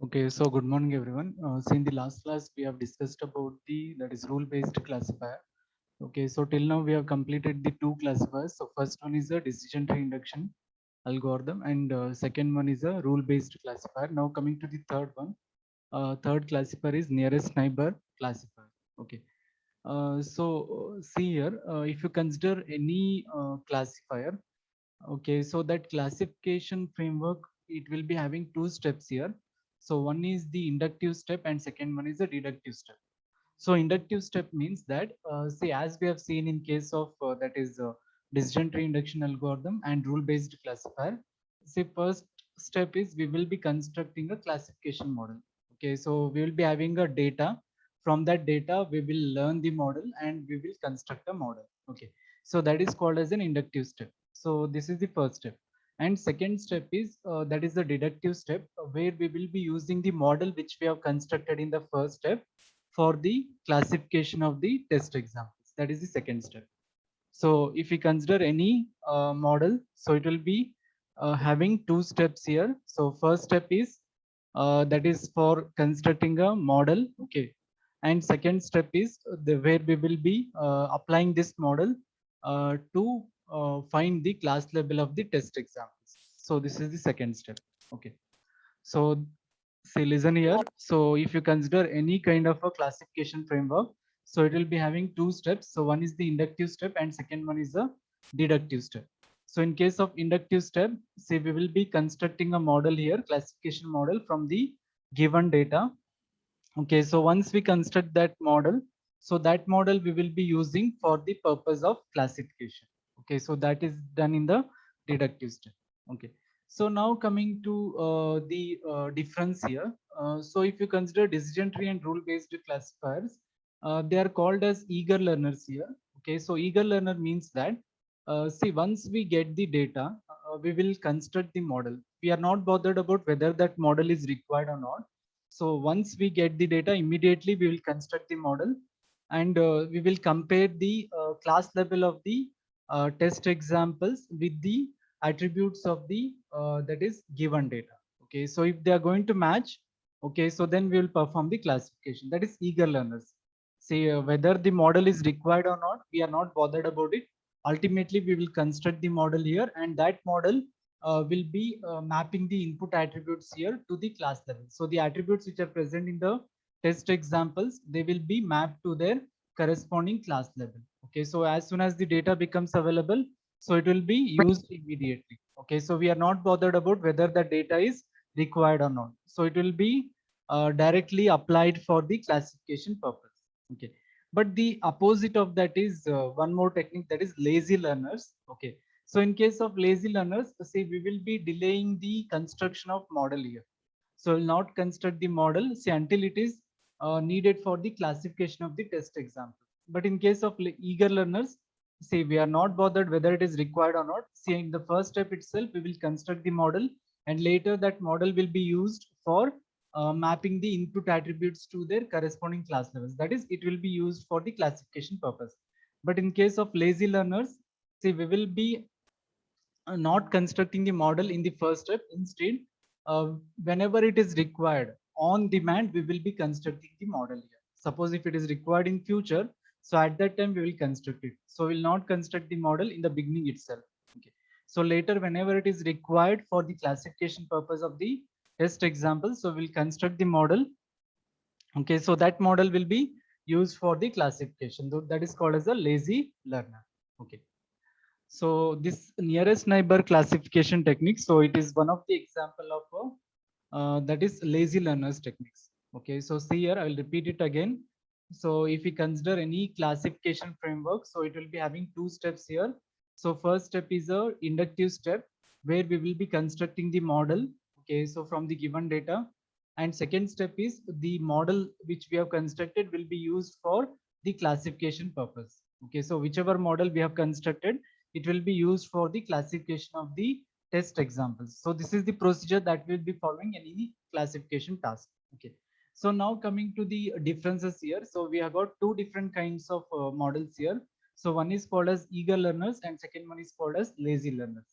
Okay, so good morning everyone. So in the last class we have discussed about the that is rule-based classifier. Okay, so till now we have completed the two classifiers. So first one is a decision tree induction algorithm, and second one is a rule-based classifier. Now coming to the third one, third classifier is nearest neighbor classifier. Okay, see here, if you consider any classifier. Okay, so that classification framework, it will be having two steps here. So one is the inductive step and second one is the deductive step. So inductive step means that, say, as we have seen in case of that is decision tree induction algorithm and rule-based classifier. Say first step is we will be constructing a classification model. Okay, so we will be having a data. From that data, we will learn the model and we will construct a model. Okay, so that is called as an inductive step. So this is the first step. And second step is that is the deductive step, where we will be using the model which we have constructed in the first step for the classification of the test examples. That is the second step. So if we consider any model, so it will be having two steps here. So first step is that is for constructing a model. Okay. And second step is the where we will be applying this model to find the class level of the test examples. So this is the second step. Okay. So say listen here. So if you consider any kind of a classification framework, so it will be having two steps. So one is the inductive step and second one is the deductive step. So in case of inductive step, say we will be constructing a model here, classification model from the given data. Okay, so once we construct that model, so that model we will be using for the purpose of classification. Okay, so that is done in the deductive step. Okay, so now coming to the difference here. So if you consider decision tree and rule based classifiers, they are called as eager learners here. Okay, so eager learner means that, see, once we get the data, we will construct the model. We are not bothered about whether that model is required or not. So once we get the data, immediately we will construct the model, and we will compare the class level of the test examples with the attributes of the that is given data. Okay, so if they are going to match, okay, so then we will perform the classification. That is eager learners. Say whether the model is required or not, we are not bothered about it. Ultimately, we will construct the model here, and that model will be mapping the input attributes here to the class level. So the attributes which are present in the test examples, they will be mapped to their corresponding class level. Okay, so as soon as the data becomes available, so it will be used immediately. Okay, so we are not bothered about whether the data is required or not. So it will be directly applied for the classification purpose. Okay, but the opposite of that is one more technique, that is lazy learners. Okay, so in case of lazy learners, say we will be delaying the construction of model here. So we'll not construct the model, say, until it is needed for the classification of the test example. But in case of eager learners, say we are not bothered whether it is required or not. See, in the first step itself, we will construct the model, and later that model will be used for mapping the input attributes to their corresponding class levels. That is, it will be used for the classification purpose. But in case of lazy learners, see, we will be not constructing the model in the first step. Instead, whenever it is required on demand, we will be constructing the model here. Suppose if it is required in future, so at that time we will construct it. So we will not construct the model in the beginning itself. Okay, so later whenever it is required for the classification purpose of the test example, so we'll construct the model. Okay, so that model will be used for the classification. That is called as a lazy learner. Okay, so this nearest neighbor classification technique, so it is one of the example of that is lazy learners techniques. Okay, so see here, I will repeat it again. So if we consider any classification framework, so it will be having two steps here. So first step is a inductive step, where we will be constructing the model. Okay, so from the given data. And second step is the model which we have constructed will be used for the classification purpose. Okay, so whichever model we have constructed, it will be used for the classification of the test examples. So this is the procedure that we'll be following in any classification task. Okay, so now coming to the differences here. So we have got two different kinds of models here. So one is called as eager learners and second one is called as lazy learners.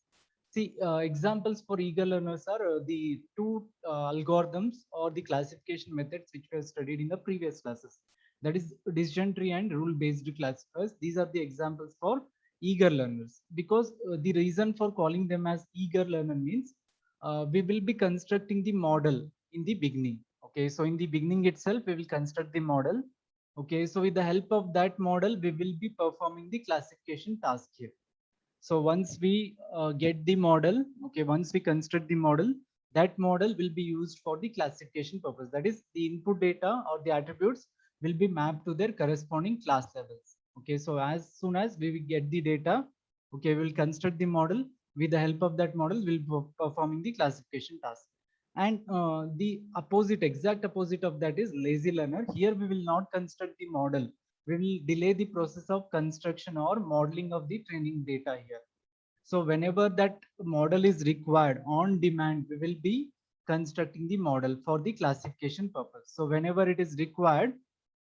See, examples for eager learners are the two algorithms or the classification methods which we have studied in the previous classes. That is decision tree and rule-based classifiers. These are the examples for eager learners. Because the reason for calling them as eager learner means we will be constructing the model in the beginning. Okay, so in the beginning itself, we will construct the model. Okay, so with the help of that model, we will be performing the classification task here. So once we get the model, okay, once we construct the model, that model will be used for the classification purpose. That is, the input data or the attributes will be mapped to their corresponding class levels. Okay, so as soon as we will get the data, okay, we will construct the model. With the help of that model, we'll be performing the classification task. And the opposite, exact opposite of that is lazy learner. Here we will not construct the model. We will delay the process of construction or modeling of the training data here. So whenever that model is required on demand, we will be constructing the model for the classification purpose. So whenever it is required,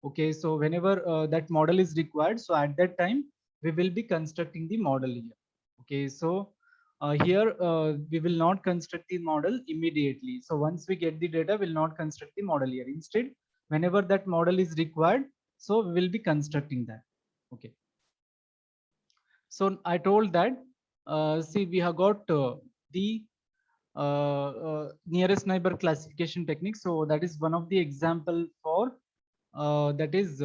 okay, so whenever that model is required, so at that time, we will be constructing the model here. Okay, so here we will not construct the model immediately. So once we get the data, we'll not construct the model here. Instead, whenever that model is required, so we will be constructing that. Okay. So I told that, see, we have got the nearest neighbor classification technique. So that is one of the example for that is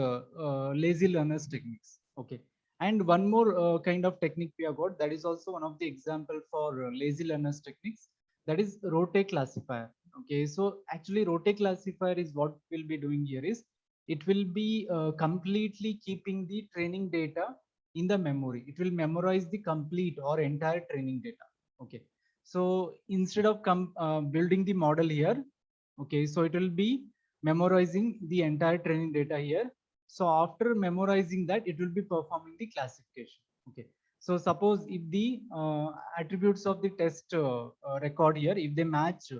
lazy learners techniques. Okay. And one more kind of technique we have got, that is also one of the example for lazy learners techniques. That is rotate classifier. Okay. So actually rotate classifier is what we'll be doing here is it will be completely keeping the training data in the memory. It will memorize the complete or entire training data. Okay. So instead of building the model here, okay, so it will be memorizing the entire training data here. So after memorizing that, it will be performing the classification. Okay. So suppose if the attributes of the test record here, if they match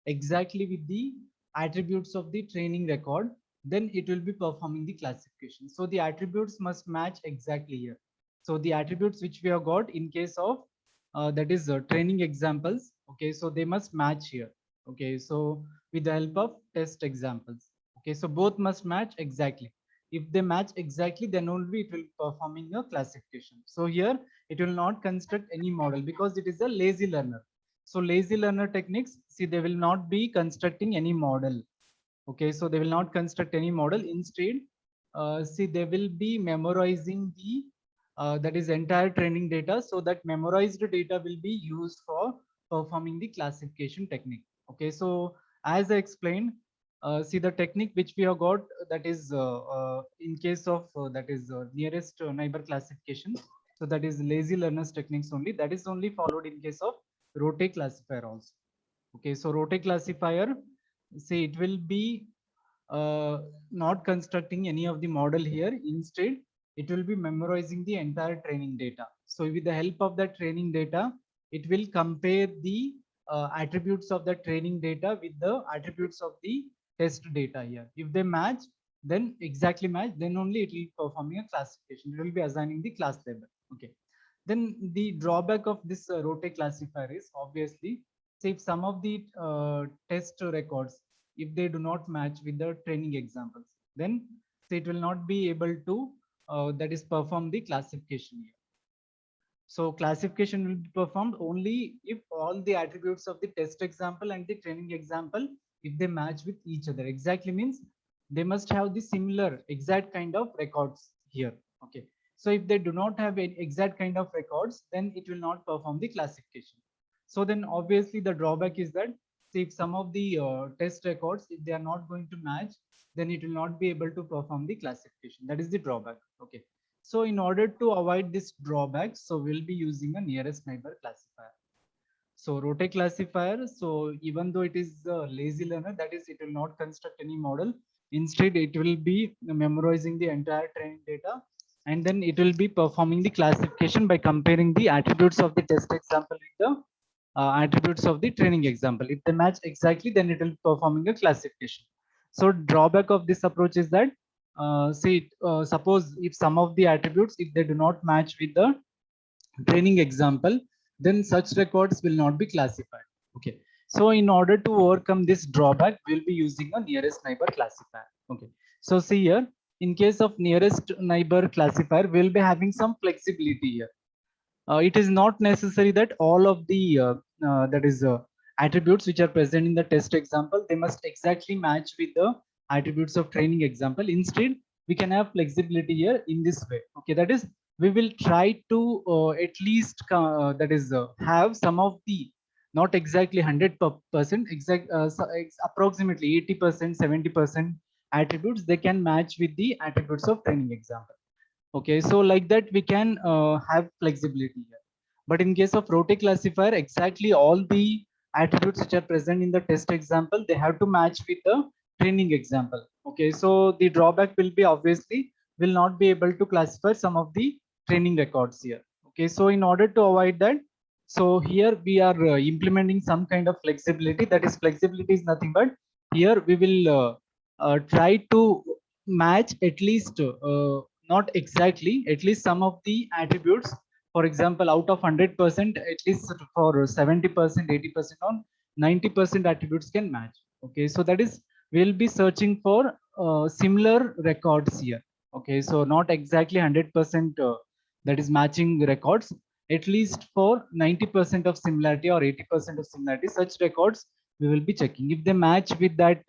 exactly with the attributes of the training record, then it will be performing the classification. So the attributes must match exactly here. So the attributes which we have got in case of that is training examples. Okay, so they must match here. Okay, so with the help of test examples. Okay, so both must match exactly. If they match exactly, then only it will performing a classification. So here it will not construct any model because it is a lazy learner. So lazy learner techniques, see, they will not be constructing any model. Okay, so they will not construct any model. Instead, see, they will be memorizing the that is entire training data. So that memorized data will be used for performing the classification technique. Okay, so as I explained, see, the technique which we have got, that is in case of that is nearest neighbor classification. So that is lazy learners techniques only. That is only followed in case of rotate classifier also. Okay, so rotate classifier, see, it will be not constructing any of the model here. Instead, it will be memorizing the entire training data. So with the help of that training data, it will compare the attributes of the training data with the attributes of the test data here. If they match, then exactly match, then only it will performing a classification. It will be assigning the class label. Okay. Then the drawback of this rotate classifier is obviously, say if some of the test records, if they do not match with the training examples, then say it will not be able to that is perform the classification here. So classification will be performed only if all the attributes of the test example and the training example, if they match with each other. Exactly means they must have the similar exact kind of records here. Okay. So if they do not have an exact kind of records, then it will not perform the classification. So then obviously the drawback is that, say if some of the test records, if they are not going to match, then it will not be able to perform the classification. That is the drawback. Okay. So in order to avoid this drawback, so we'll be using a nearest neighbor classifier. So rotate classifier, so even though it is a lazy learner, that is, it will not construct any model. Instead, it will be memorizing the entire training data, and then it will be performing the classification by comparing the attributes of the test example with the attributes of the training example. If they match exactly, then it will be performing a classification. So drawback of this approach is that, see, suppose if some of the attributes, if they do not match with the training example, then such records will not be classified. Okay. So in order to overcome this drawback, we'll be using a nearest neighbor classifier. Okay. So see here, in case of nearest neighbor classifier, we'll be having some flexibility here. It is not necessary that all of the that is attributes which are present in the test example, they must exactly match with the attributes of training example. Instead, we can have flexibility here in this way. Okay, that is, we will try to at least that is have some of the, not exactly 100% exact, approximately 80%, 70% attributes they can match with the attributes of training example. Okay, so like that we can have flexibility here. But in case of rotate classifier, exactly all the attributes which are present in the test example, they have to match with the training example. Okay, so the drawback will be, obviously will not be able to classify some of the training records here. Okay, so in order to avoid that, so here we are implementing some kind of flexibility. That is, flexibility is nothing but here we will try to match at least not exactly, at least some of the attributes. For example, out of 100%, at least for 70%, 80% or 90% attributes can match. Okay, so that is, we'll be searching for similar records here. Okay, so not exactly 100% that is matching records, at least for 90% of similarity or 80% of similarity, such records we will be checking. If they match with that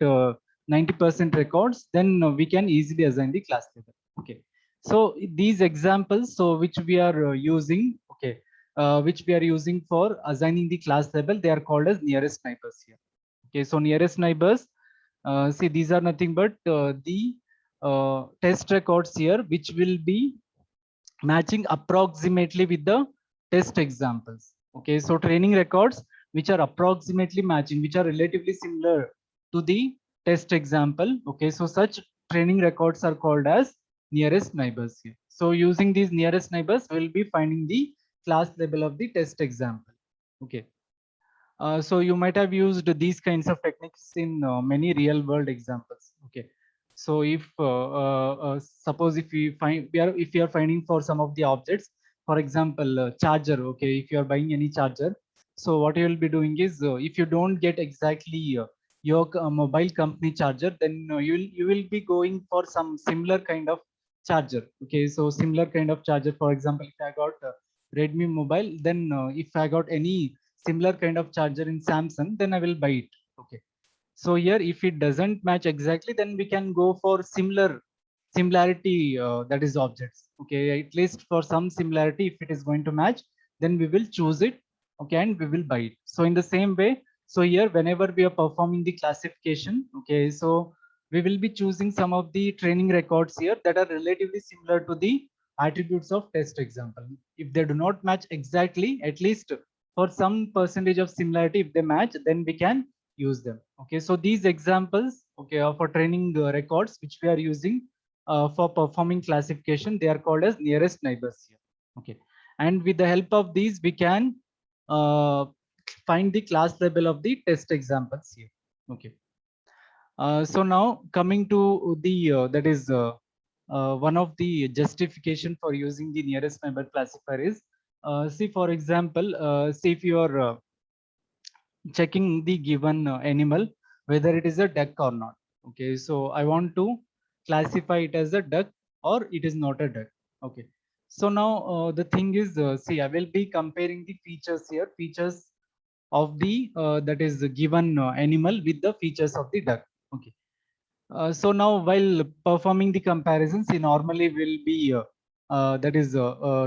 90% records, then we can easily assign the class label. Okay, so these examples, so which we are using, okay, which we are using for assigning the class label, they are called as nearest neighbors here. Okay, so nearest neighbors, see, these are nothing but the test records here, which will be matching approximately with the test examples. Okay, so training records which are approximately matching, which are relatively similar to the test example. Okay, so such training records are called as nearest neighbors here. So using these nearest neighbors, we'll be finding the class label of the test example. Okay. So you might have used these kinds of techniques in many real world examples. Okay. So if suppose if if you are finding for some of the objects, for example, charger. Okay, if you are buying any charger, so what you will be doing is, if you don't get exactly your mobile company charger, then you will be going for some similar kind of charger. Okay, so similar kind of charger. For example, if I got Redmi mobile, then if I got any similar kind of charger in Samsung, then I will buy it. Okay. So here, if it doesn't match exactly, then we can go for similarity, that is objects. Okay, at least for some similarity, if it is going to match, then we will choose it. Okay, and we will buy it. So in the same way, so here, whenever we are performing the classification, okay, so we will be choosing some of the training records here that are relatively similar to the attributes of test example. If they do not match exactly, at least for some percentage of similarity, if they match, then we can use them. Okay, so these examples, okay, for training records which we are using for performing classification, they are called as nearest neighbors here. Okay, and with the help of these, we can find the class label of the test examples here. Okay, so now coming to the that is one of the justification for using the nearest neighbor classifier is, see, for example, see, if you are checking the given animal, whether it is a duck or not. Okay, so I want to classify it as a duck or it is not a duck. Okay, so now the thing is, see, I will be comparing the features here, features of the that is given animal with the features of the duck. Okay, so now while performing the comparisons, we normally will be that is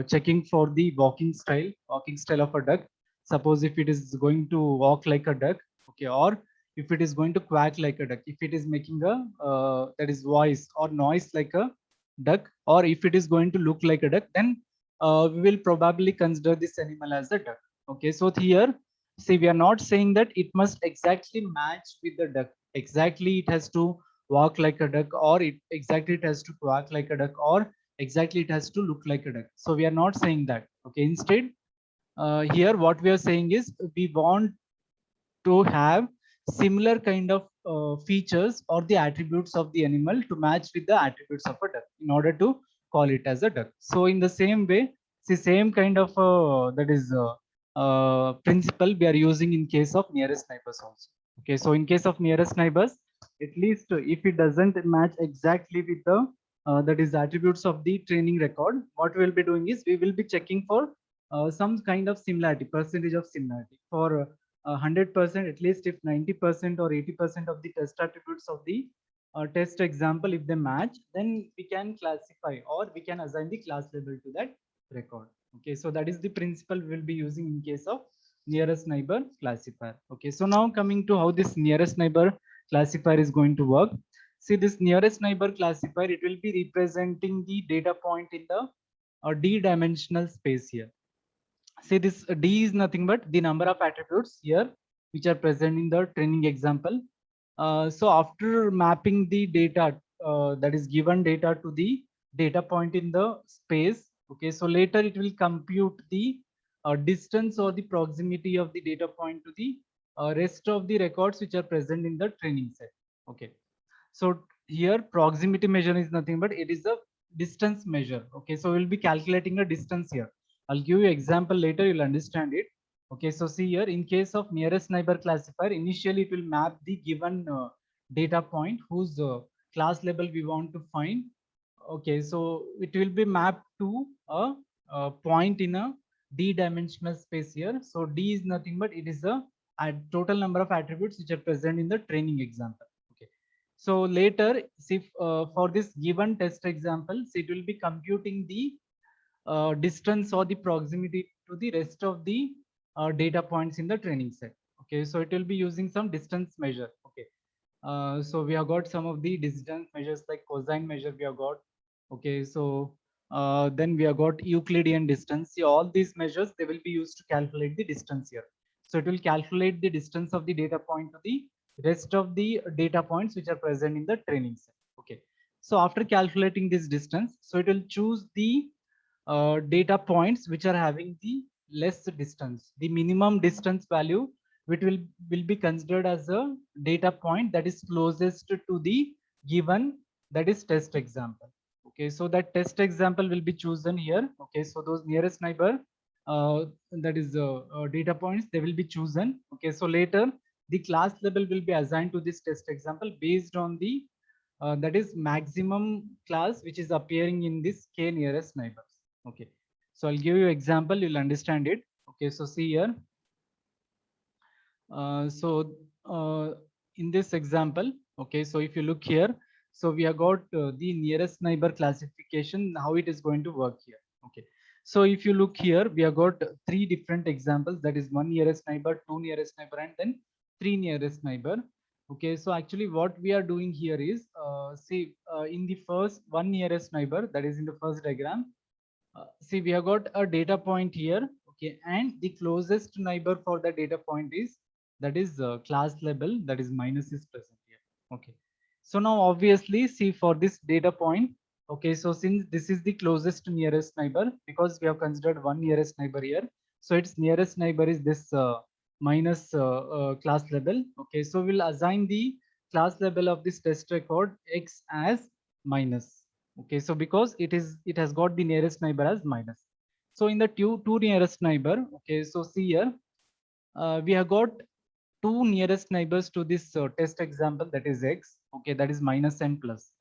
checking for the walking style of a duck. Suppose if it is going to walk like a duck, okay, or if it is going to quack like a duck, if it is making a that is voice or noise like a duck, or if it is going to look like a duck, then we will probably consider this animal as a duck. Okay, so here, see, we are not saying that it must exactly match with the duck. Exactly, it has to walk like a duck, or it has to quack like a duck, or exactly it has to look like a duck. So we are not saying that. Okay, instead, here what we are saying is, we want to have similar kind of features or the attributes of the animal to match with the attributes of a duck in order to call it as a duck. So in the same way, the same kind of that is principle we are using in case of nearest neighbors also. Okay, so in case of nearest neighbors, at least if it doesn't match exactly with the that is attributes of the training record, what we will be doing is we will be checking for some kind of similarity, percentage of similarity for 100%, at least if 90% or 80% of the test attributes of the test example, if they match, then we can classify or we can assign the class label to that record. Okay, so that is the principle we will be using in case of nearest neighbor classifier. Okay, so now coming to how this nearest neighbor classifier is going to work. See, this nearest neighbor classifier, it will be representing the data point in the d-dimensional space here. See, this d is nothing but the number of attributes here which are present in the training example. So after mapping the data, that is given data to the data point in the space, okay, so later it will compute the distance or the proximity of the data point to the rest of the records which are present in the training set. Okay, so here proximity measure is nothing but it is a distance measure. Okay, so we'll be calculating a distance here. I'll give you example later, you'll understand it. Okay, so see here, in case of nearest neighbor classifier, initially it will map the given data point whose class label we want to find. Okay, so it will be mapped to a point in a d-dimensional space here. So d is nothing but it is the total number of attributes which are present in the training example. Okay, so later, see, for this given test example, so it will be computing the distance or the proximity to the rest of the data points in the training set. Okay, so it will be using some distance measure. Okay, so we have got some of the distance measures like cosine measure we have got. Okay, so then we have got Euclidean distance. See, all these measures, they will be used to calculate the distance here. So it will calculate the distance of the data point to the rest of the data points which are present in the training set. Okay, so after calculating this distance, so it will choose the data points which are having the less distance, the minimum distance value which will be considered as a data point that is closest to the given, that is test example. Okay, so that test example will be chosen here. Okay, so those nearest neighbor, that is data points, they will be chosen. Okay, so later the class label will be assigned to this test example based on the that is maximum class which is appearing in this k nearest neighbors. Okay, so I'll give you example, you'll understand it. Okay, so see here, so in this example, okay, so if you look here, so we have got the nearest neighbor classification, how it is going to work here. Okay, so if you look here, we have got three different examples, that is one nearest neighbor, two nearest neighbor, and then three nearest neighbor. Okay, so actually what we are doing here is, see, in the first one nearest neighbor, that is in the first diagram, see, we have got a data point here. Okay, and the closest neighbor for the data point is, that is class label, that is minus is present here. Okay, so now obviously, see, for this data point, okay, so since this is the closest nearest neighbor, because we have considered one nearest neighbor here, so its nearest neighbor is this minus class label. Okay, so we'll assign the class label of this test record x as minus. Okay, so because it has got the nearest neighbor as minus. So in the two nearest neighbor, okay, so see here, we have got two nearest neighbors to this test example, that is x. Okay, that is minus and plus.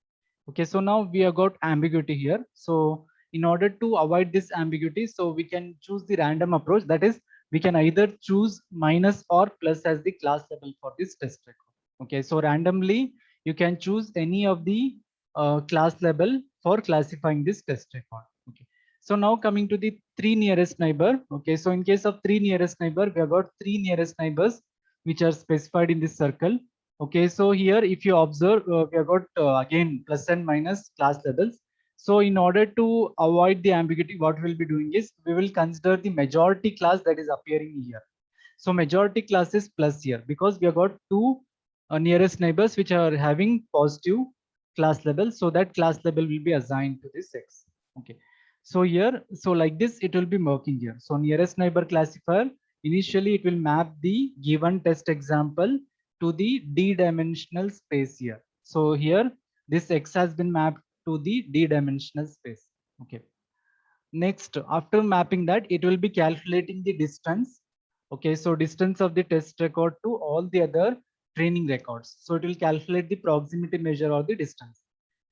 Okay, so now we have got ambiguity here. So in order to avoid this ambiguity, so we can choose the random approach, that is we can either choose minus or plus as the class label for this test record. Okay, so randomly you can choose any of the class label for classifying this test record. Okay, so now coming to the three nearest neighbor. Okay, so in case of three nearest neighbor, we have got three nearest neighbors which are specified in this circle. Okay, so here if you observe, we have got again plus and minus class labels. So in order to avoid the ambiguity, what we'll be doing is we will consider the majority class that is appearing here. So majority class is plus here because we have got two nearest neighbors which are having positive class label. So that class label will be assigned to this x. Okay. So here, so like this, it will be working here. So nearest neighbor classifier, initially it will map the given test example to the d-dimensional space here. So here, this x has been mapped to the d-dimensional space. Okay. Next, after mapping that, it will be calculating the distance. Okay, so distance of the test record to all the other training records. So it will calculate the proximity measure or the distance.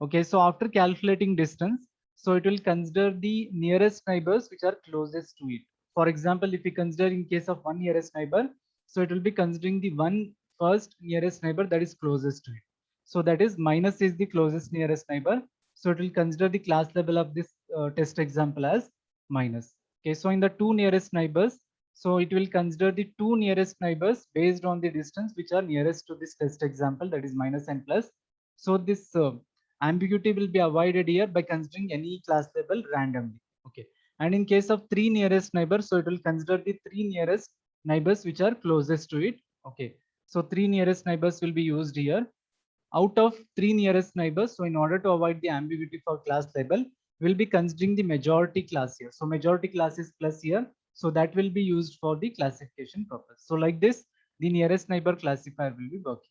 Okay, so after calculating distance, so it will consider the nearest neighbors which are closest to it. For example, if we consider in case of one nearest neighbor, so it will be considering the one first nearest neighbor that is closest to it. So that is minus is the closest nearest neighbor. So it will consider the class level of this test example as minus. Okay, so in the two nearest neighbors, so it will consider the two nearest neighbors based on the distance which are nearest to this test example, that is minus and plus. So this ambiguity will be avoided here by considering any class label randomly. Okay. And in case of three nearest neighbors, so it will consider the three nearest neighbors which are closest to it. Okay. So three nearest neighbors will be used here. Out of three nearest neighbors, so in order to avoid the ambiguity for class label, we'll be considering the majority class here. So majority class is plus here. So that will be used for the classification purpose. So like this, the nearest neighbor classifier will be working.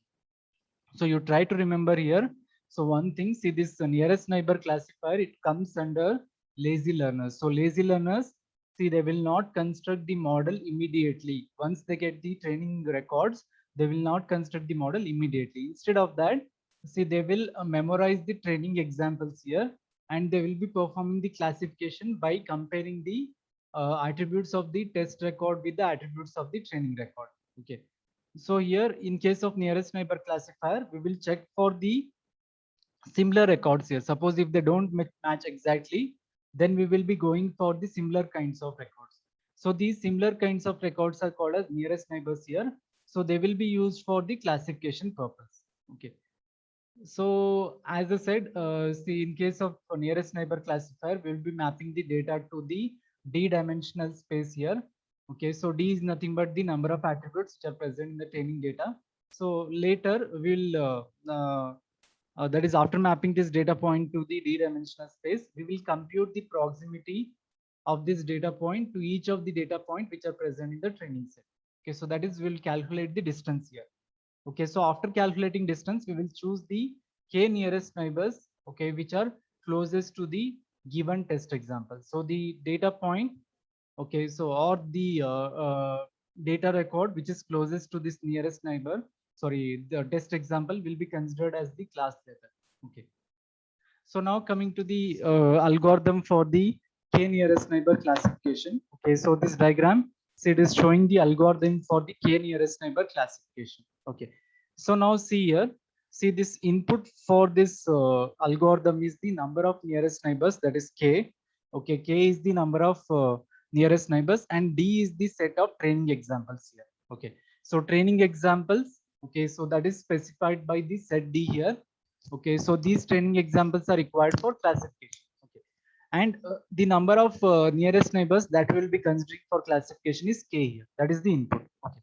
So you try to remember here. So one thing, see this nearest neighbor classifier, it comes under lazy learners. So lazy learners, see they will not construct the model immediately. Once they get the training records, they will not construct the model immediately. Instead of that, see they will memorize the training examples here, and they will be performing the classification by comparing the attributes of the test record with the attributes of the training record. Okay. So here, in case of nearest neighbor classifier, we will check for the similar records here. Suppose if they don't match exactly, then we will be going for the similar kinds of records. So these similar kinds of records are called as nearest neighbors here. So they will be used for the classification purpose. Okay. So as I said, see in case of nearest neighbor classifier, we'll be mapping the data to the D-dimensional space here. Okay, so D is nothing but the number of attributes which are present in the training data. So later we'll, that is after mapping this data point to the D-dimensional space, we will compute the proximity of this data point to each of the data point which are present in the training set. Okay, so that is we'll calculate the distance here. Okay, so after calculating distance, we will choose the k nearest neighbors, okay, which are closest to the given test example. So the data point, okay, so or the data record which is closest to this nearest neighbor, sorry, the test example will be considered as the class level. Okay. So now coming to the algorithm for the k nearest neighbor classification. Okay, so this diagram, so it is showing the algorithm for the k nearest neighbor classification. Okay, so now see here, see this input for this algorithm is the number of nearest neighbors, that is k. Okay, k is the number of nearest neighbors, and d is the set of training examples here. Okay, so training examples. Okay, so that is specified by the set d here. Okay, so these training examples are required for classification. Okay, and the number of nearest neighbors that we will be considering for classification is k here. That is the input. Okay,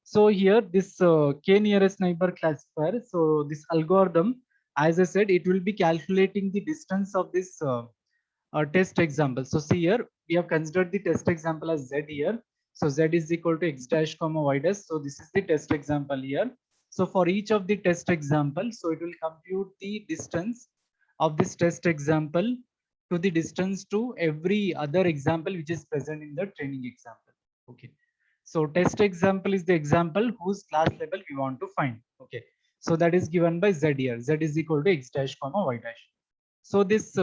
so here this k nearest neighbor classifier. So this algorithm, as I said, it will be calculating the distance of this test example. So see here, we have considered the test example as z here. So z is equal to x dash comma y dash. So this is the test example here. So for each of the test example, so it will compute the distance of this test example to the distance to every other example which is present in the training example. Okay. So test example is the example whose class level we want to find. Okay. So that is given by z here. Z is equal to x dash comma y dash. So this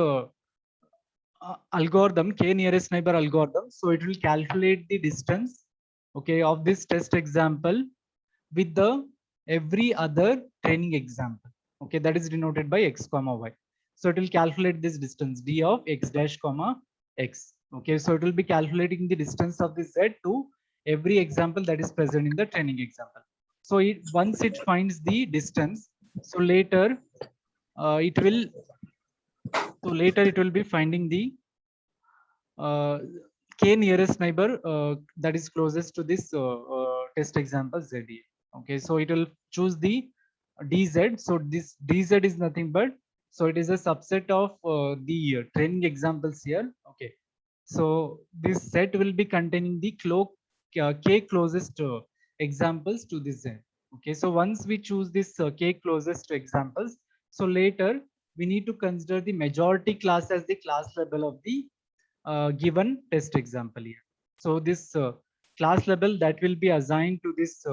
algorithm, k nearest neighbor algorithm, so it will calculate the distance, okay, of this test example with the every other training example. Okay, that is denoted by x comma y. So it will calculate this distance d of x dash comma x. Okay, so it will be calculating the distance of this z to every example that is present in the training example. So once it finds the distance, so later it will, so later it will be finding the uh, k nearest neighbor that is closest to this test example z. Okay, so it will choose the dz. So this dz is nothing but, so it is a subset of the training examples here. Okay, so this set will be containing the k closest examples to this z. Okay, so once we choose this k closest examples, so later we need to consider the majority class as the class level of the given test example here. So this class label that will be assigned to this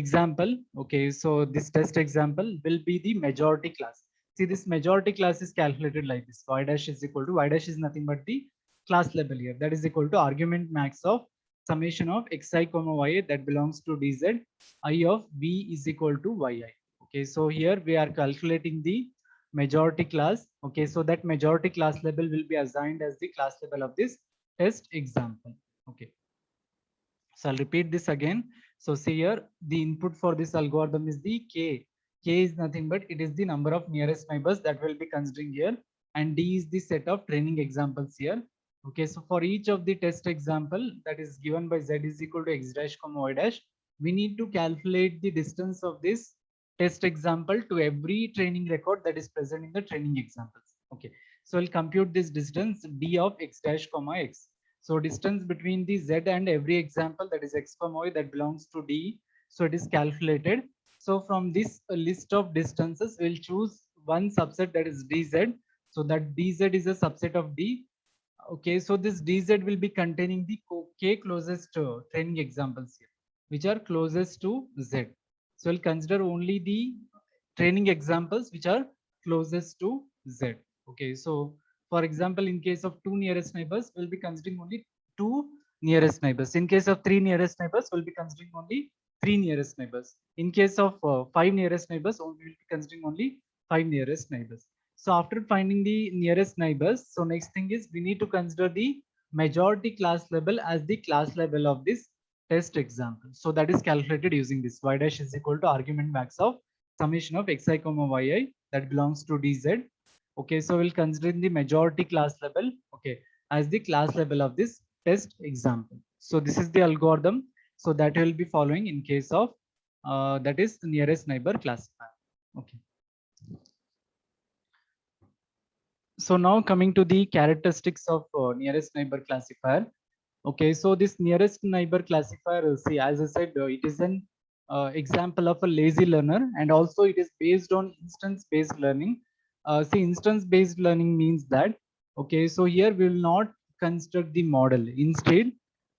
example. Okay, so this test example will be the majority class. See, this majority class is calculated like this. Y dash is equal to, y dash is nothing but the class label here. That is equal to argument max of summation of xi comma yi that belongs to dz I of v is equal to yi. Okay, so here we are calculating the majority class. Okay, so that majority class label will be assigned as the class label of this test example. Okay, so I'll repeat this again. So see here, the input for this algorithm is the k. K is nothing but it is the number of nearest neighbors that will be considering here, and D is the set of training examples here. Okay, so for each of the test example that is given by z is equal to x dash comma y dash, we need to calculate the distance of this test example to every training record that is present in the training examples. Okay, so we'll compute this distance d of x dash comma x. So distance between the z and every example that is x comma y that belongs to d. So it is calculated. So from this list of distances, we'll choose one subset that is dz. So that dz is a subset of d. Okay, so this dz will be containing the k closest training examples here, which are closest to z. So we'll consider only the training examples which are closest to z. Okay, so for example, in case of two nearest neighbors, we'll be considering only two nearest neighbors. In case of three nearest neighbors, we'll be considering only three nearest neighbors. In case of five nearest neighbors, we will be considering only five nearest neighbors. So after finding the nearest neighbors, so next thing is we need to consider the majority class label as the class label of this test example. So that is calculated using this y dash is equal to argument max of summation of xi comma yi that belongs to dz. Okay, so we'll consider the majority class label, okay, as the class label of this test example. So this is the algorithm. So that will be following in case of that is nearest neighbor classifier. Okay. So now coming to the characteristics of nearest neighbor classifier. Okay, so this nearest neighbor classifier, see, as I said, it is an example of a lazy learner, and also it is based on instance-based learning. See, instance-based learning means that, okay, so here we will not construct the model. Instead,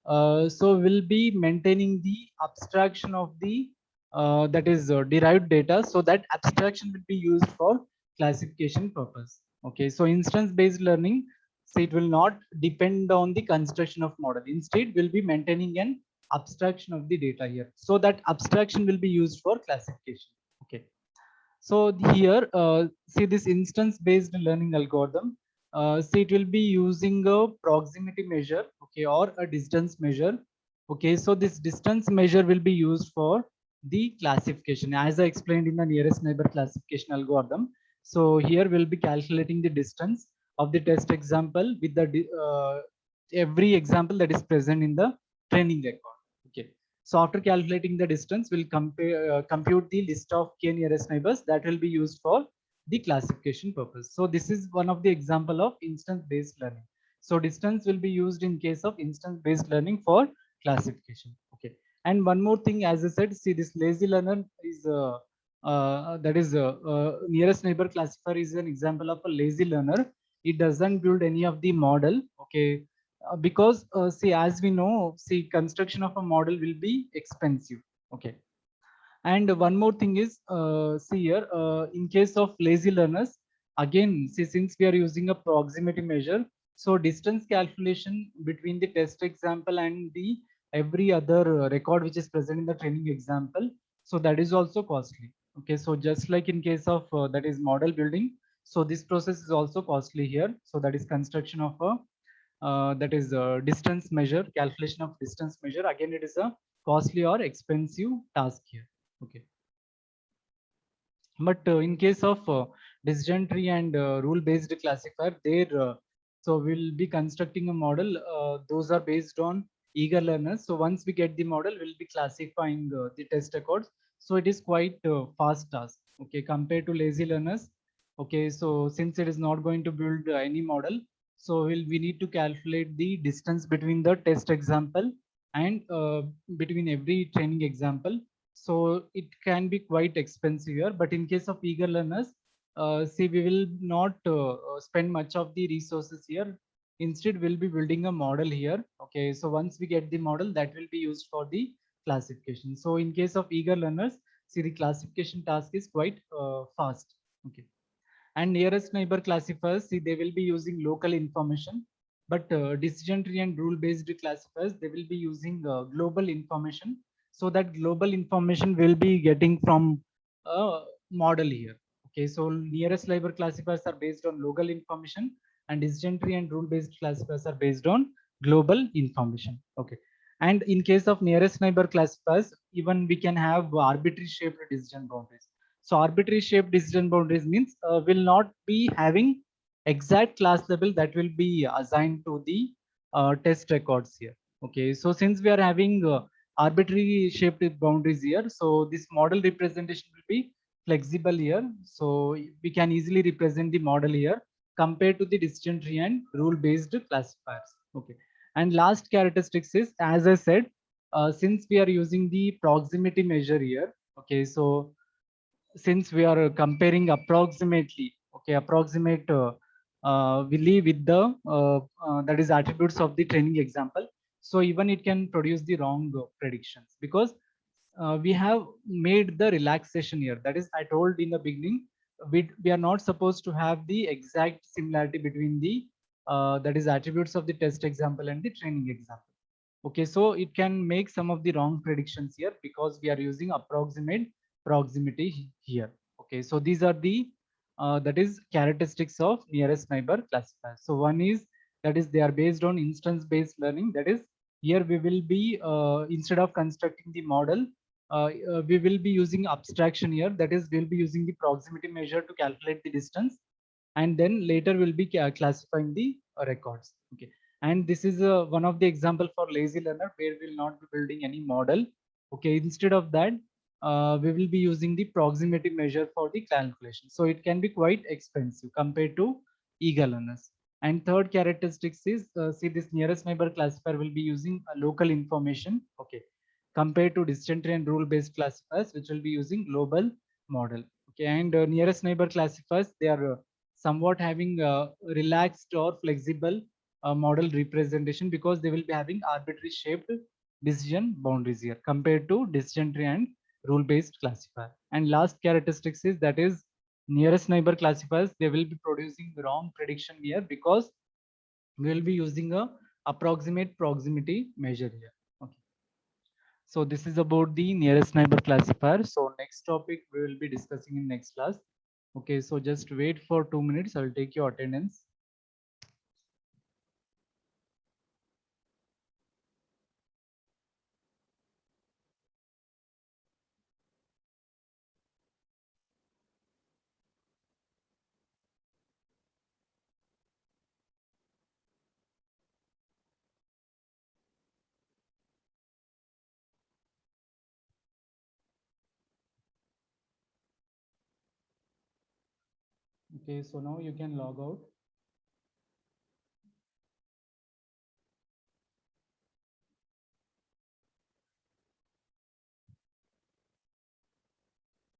so we'll be maintaining the abstraction of the that is derived data. So that abstraction will be used for classification purpose. Okay, so instance-based learning, so it will not depend on the construction of model. Instead, we'll be maintaining an abstraction of the data here. So that abstraction will be used for classification. Okay. So here, see this instance-based learning algorithm. See, it will be using a proximity measure, okay, or a distance measure. Okay, so this distance measure will be used for the classification, as I explained in the nearest neighbor classification algorithm. So here we'll be calculating the distance of the test example with the every example that is present in the training record. Okay. So after calculating the distance, we'll compute the list of k nearest neighbors that will be used for the classification purpose. So this is one of the example of instance-based learning. So distance will be used in case of instance-based learning for classification. Okay. And one more thing, as I said, see this lazy learner is that is nearest neighbor classifier is an example of a lazy learner. It doesn't build any of the model. Okay, because see, as we know, see, construction of a model will be expensive. Okay, and one more thing is, see here, in case of lazy learners, again, see, since we are using a proximity measure, so distance calculation between the test example and the every other record which is present in the training example, so that is also costly. Okay, so just like in case of that is model building, so this process is also costly here. So that is construction of a that is distance measure, calculation of distance measure. Again, it is a costly or expensive task here. Okay. But in case of decision tree and rule based classifier, there so we'll be constructing a model. Those are based on eager learners. So once we get the model, we'll be classifying the test records. So it is quite fast task. Okay, compared to lazy learners. Okay, so since it is not going to build any model, so we need to calculate the distance between the test example and between every training example. So it can be quite expensive here. But in case of eager learners, see, we will not spend much of the resources here. Instead, we'll be building a model here. Okay, so once we get the model, that will be used for the classification. So in case of eager learners, see the classification task is quite fast. Okay, and nearest neighbor classifiers, see they will be using local information, but decision tree and rule based classifiers, they will be using global information. So that global information will be getting from a model here. Okay, so nearest neighbor classifiers are based on local information, and decision tree and rule based classifiers are based on global information. Okay, and in case of nearest neighbor classifiers, even we can have arbitrary shaped decision boundaries. So arbitrary shaped decision boundaries means will not be having exact class level that will be assigned to the test records here. Okay, so since we are having arbitrary shaped boundaries here, so this model representation will be flexible here. So we can easily represent the model here compared to the decision tree and rule based classifiers. Okay, and last characteristics is, as I said, since we are using the proximity measure here. Okay, so since we are comparing approximately, okay, approximate will with the that is attributes of the training example. So even it can produce the wrong predictions, because we have made the relaxation here. That is, I told in the beginning, we are not supposed to have the exact similarity between the that is attributes of the test example and the training example. Okay, so it can make some of the wrong predictions here because we are using approximate proximity here. Okay, so these are the that is characteristics of nearest neighbor classifier. So one is, that is they are based on instance based learning. That is, here we will be instead of constructing the model, we will be using abstraction here. That is, we'll be using the proximity measure to calculate the distance, and then later we'll be classifying the records. Okay, and this is one of the example for lazy learner where we'll not be building any model. Okay, instead of that, we will be using the proximity measure for the calculation. So it can be quite expensive compared to eager learners. And third characteristics is, see, this nearest neighbor classifier will be using local information. Okay, compared to distant and rule based classifiers, which will be using global model. Okay, and nearest neighbor classifiers, they are somewhat having relaxed or flexible model representation, because they will be having arbitrary shaped decision boundaries here compared to decision tree and rule based classifier. And last characteristics is, that is, nearest neighbor classifiers, they will be producing the wrong prediction here because we will be using a approximate proximity measure here. Okay, so this is about the nearest neighbor classifier. So next topic we will be discussing in next class. Okay, so just wait for 2 minutes. I will take your attendance. Okay, so now you can log out.